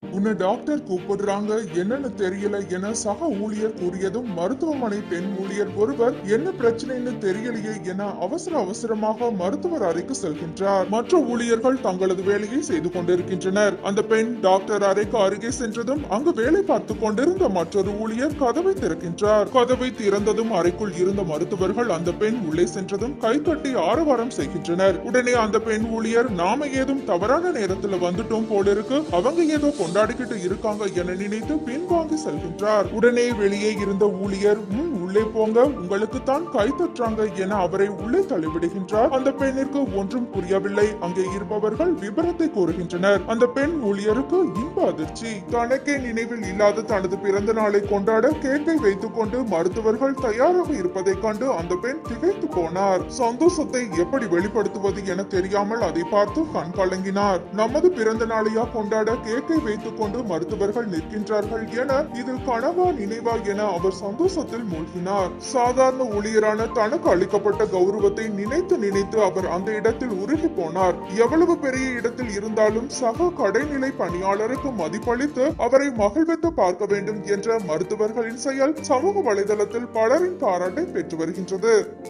உன்னை டாக்டர் கூப்பிடுறாங்க, என்னன்னு தெரியல என சக ஊழியர் கூறியதும் மருத்துவமனை பெண் ஊழியர் ஒருவர் என்ன பிரச்சனைன்னு தெரியலையே என அவசர அவசரமாக மருத்துவர் அறைக்கு செல்கின்றார். மற்ற ஊழியர்கள் தங்களது வேலையை செய்து கொண்டிருக்கின்றனர். அந்த பெண் டாக்டர் அறைக்கு அருகே சென்றதும் அங்கு வேலை பார்த்து கொண்டிருந்த மற்றொரு ஊழியர் கதவை திறக்கின்றார். கதவை திறந்ததும் அறைக்குள் இருந்த மருத்துவர்கள் அந்த பெண் உள்ளே சென்றதும் கைத்தட்டி ஆரவாரம் செய்கின்றனர். உடனே அந்த பெண் ஊழியர், நாம ஏதும் தவறான நேரத்துல வந்துட்டோம் போலிருக்கு, அவங்க ஏதோ கொண்டாடிக்கிட்டு இருக்காங்க என நினைத்து பின்வாங்கி செல்கின்றார். உடனே வெளியே இருந்த ஊழியர், உள்ளே போங்க, உங்களுக்கு தான் கை தட்டுறாங்க என அவரை உள்ளே தள்ளிவிடுகின்றார். அந்த பெண்ணிற்கு ஒன்றும் புரியவில்லை. அங்கே இருப்பவர்கள் விபரத்தை கூறுகின்றனர். அந்த பெண் ஊழியருக்கு இன்ப அதிர்ச்சி. தனக்கே நினைவில் இல்லாத தனது பிறந்த நாளை கொண்டாட கேக்கை வைத்துக் கொண்டு மருத்துவர்கள் தயாராக இருப்பதை கண்டு அந்த பெண் திகைத்து போனார். சந்தோஷத்தை எப்படி வெளிப்படுத்துவது என தெரியாமல் அதை பார்த்து கண் கலங்கினார். நமது பிறந்த நாளையா கொண்டாட கேக்கை வைத்துக் கொண்டு மருத்துவர்கள் நிற்கின்றார்கள் என இது கனவா நினைவா என அவர் சந்தோஷத்தில் மூழ்கினார். சாதாரண ஊழியரான தனக்கு அளிக்கப்பட்ட கௌரவத்தை நினைத்து நினைத்து அவர் அந்த இடத்தில் உருகி போனார். எவ்வளவு பெரிய இடத்தில் இருந்தாலும் சக கடைநிலை பணியாளருக்கு மதிப்பளித்து அவரை மகிழ்வித்து பார்க்க வேண்டும் என்ற மருத்துவர்களின் செயல் சமூக வலைதளத்தில் பலரின் பாராட்டை பெற்று வருகின்றது.